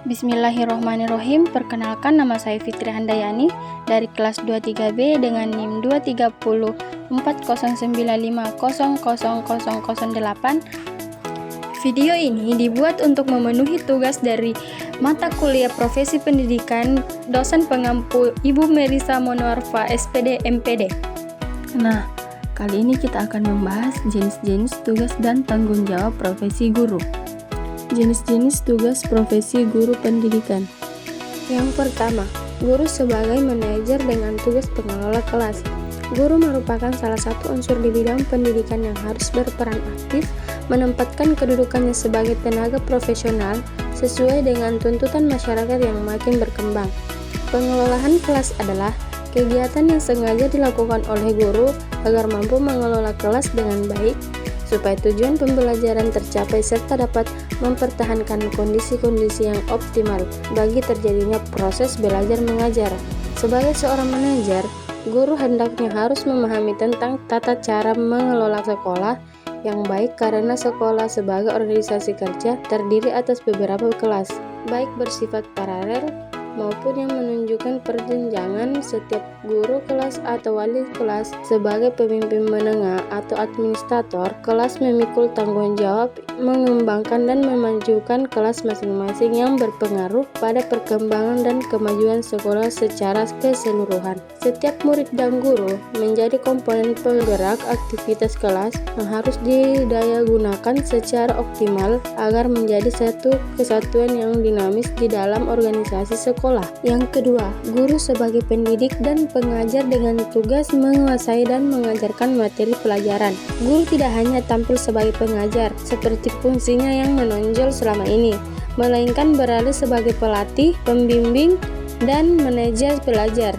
Bismillahirrohmanirrohim. Perkenalkan, nama saya Fitri Handayani dari kelas 23B dengan NIM 2304009500008. Video ini dibuat untuk memenuhi tugas dari mata kuliah Profesi Pendidikan dosen pengampu Ibu Merisa Monoarfa SPD MPD. Nah, kali ini kita akan membahas jenis-jenis tugas dan tanggung jawab profesi guru. Jenis-jenis tugas profesi guru pendidikan. Yang pertama, guru sebagai manajer dengan tugas pengelola kelas. Guru merupakan salah satu unsur di bidang pendidikan yang harus berperan aktif menempatkan kedudukannya sebagai tenaga profesional sesuai dengan tuntutan masyarakat yang makin berkembang. Pengelolaan kelas adalah kegiatan yang sengaja dilakukan oleh guru agar mampu mengelola kelas dengan baik supaya tujuan pembelajaran tercapai serta dapat mempertahankan kondisi-kondisi yang optimal bagi terjadinya proses belajar mengajar. Sebagai seorang manajer, guru hendaknya harus memahami tentang tata cara mengelola sekolah yang baik karena sekolah sebagai organisasi kerja terdiri atas beberapa kelas, baik bersifat paralel maupun yang menunjukkan perjenjangan. Setiap guru kelas atau wali kelas sebagai pemimpin menengah atau administrator kelas memikul tanggung jawab mengembangkan dan memajukan kelas masing-masing yang berpengaruh pada perkembangan dan kemajuan sekolah secara keseluruhan. Setiap murid dan guru menjadi komponen penggerak aktivitas kelas yang harus didayagunakan secara optimal agar menjadi satu kesatuan yang dinamis di dalam organisasi sekolah. Yang kedua, guru sebagai pendidik dan pengajar dengan tugas menguasai dan mengajarkan materi pelajaran. Guru tidak hanya tampil sebagai pengajar seperti fungsinya yang menonjol selama ini, melainkan beralih sebagai pelatih, pembimbing, dan manajer pelajar.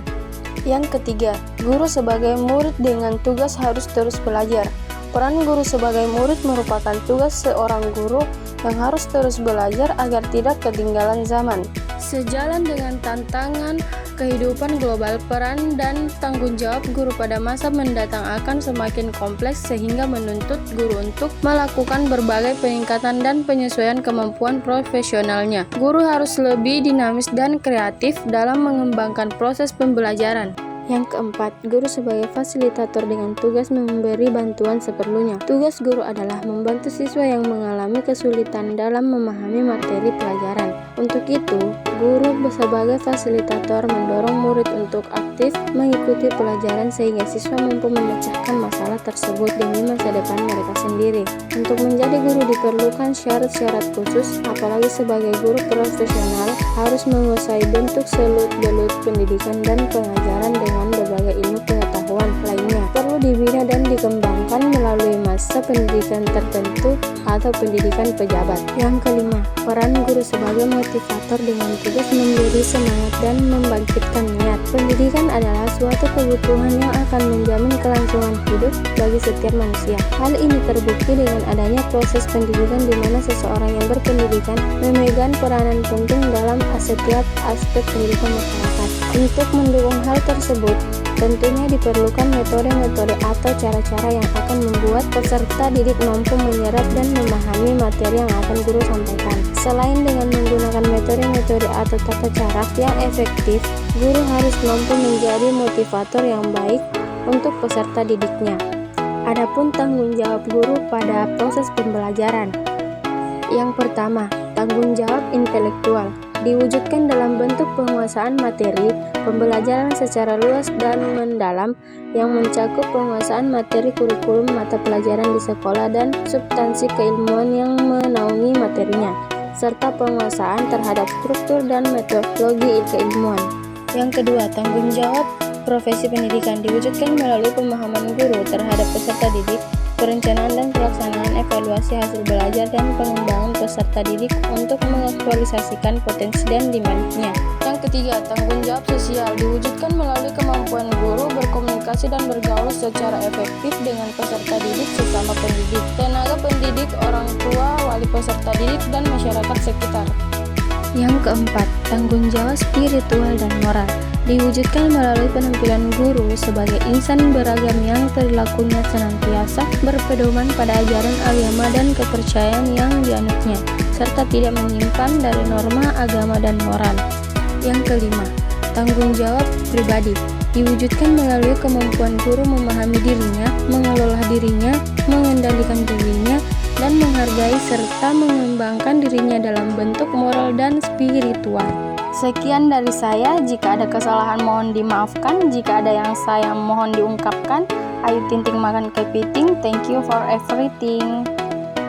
Yang ketiga, guru sebagai murid dengan tugas harus terus belajar. Peran guru sebagai murid merupakan tugas seorang guru yang harus terus belajar agar tidak ketinggalan zaman. Sejalan dengan tantangan kehidupan global, peran dan tanggung jawab guru pada masa mendatang akan semakin kompleks sehingga menuntut guru untuk melakukan berbagai peningkatan dan penyesuaian kemampuan profesionalnya. Guru harus lebih dinamis dan kreatif dalam mengembangkan proses pembelajaran. Yang keempat, guru sebagai fasilitator dengan tugas memberi bantuan seperlunya. Tugas guru adalah membantu siswa yang mengalami kesulitan dalam memahami materi pelajaran. Untuk itu, guru sebagai fasilitator mendorong murid untuk aktif mengikuti pelajaran sehingga siswa mampu memecahkan masalah tersebut demi masa depan mereka sendiri. Untuk menjadi guru diperlukan syarat-syarat khusus, apalagi sebagai guru profesional harus menguasai bentuk seluk-beluk pendidikan dan pengajaran dengan berbagai ilmu pengetahuan lainnya. Perlu dibina dan dikembangkan melalui masa pendidikan tertentu atau pendidikan pejabat. Yang kelima, peran guru sebagai motivator dengan tugas memberi semangat dan membangkitkan niat. Pendidikan adalah suatu kebutuhan yang akan menjamin kelangsungan hidup bagi setiap manusia. Hal ini terbukti dengan adanya proses pendidikan di mana seseorang yang berpendidikan memegang peranan penting dalam setiap aspek kehidupan masyarakat. Untuk mendukung hal tersebut, tentunya diperlukan metode-metode atau cara-cara yang akan membuat peserta didik mampu menyerap dan memahami materi yang akan guru sampaikan. Selain dengan menggunakan metode-metode atau tata cara yang efektif, guru harus mampu menjadi motivator yang baik untuk peserta didiknya. Adapun tanggung jawab guru pada proses pembelajaran. Yang pertama, tanggung jawab intelektual diwujudkan dalam bentuk penguasaan materi pembelajaran secara luas dan mendalam yang mencakup penguasaan materi kurikulum mata pelajaran di sekolah dan substansi keilmuan yang menaungi materinya, serta penguasaan terhadap struktur dan metodologi keilmuan. Yang kedua, tanggung jawab profesi pendidikan diwujudkan melalui pemahaman guru terhadap peserta didik, perencanaan dan pelaksanaan evaluasi hasil belajar dan pengembangan peserta didik untuk mengaktualisasikan potensi dan demand-nya. Yang ketiga, tanggung jawab sosial diwujudkan melalui kemampuan guru berkomunikasi dan bergaul secara efektif dengan peserta didik sesama pendidik, tenaga pendidik, orang tua, wali peserta didik, dan masyarakat sekitar. Yang keempat, tanggung jawab spiritual dan moral diwujudkan melalui penampilan guru sebagai insan beragam yang perilakunya senantiasa berpedoman pada ajaran agama dan kepercayaan yang dianutnya, serta tidak menyimpan dari norma agama dan moral. Yang kelima, tanggung jawab pribadi diwujudkan melalui kemampuan guru memahami dirinya, mengelola dirinya, mengendalikan dirinya, dan menghargai serta mengembangkan dirinya dalam bentuk moral dan spiritual. Sekian dari saya, jika ada kesalahan mohon dimaafkan, jika ada yang saya mohon diungkapkan. Ayu Tinting makan kepiting, thank you for everything.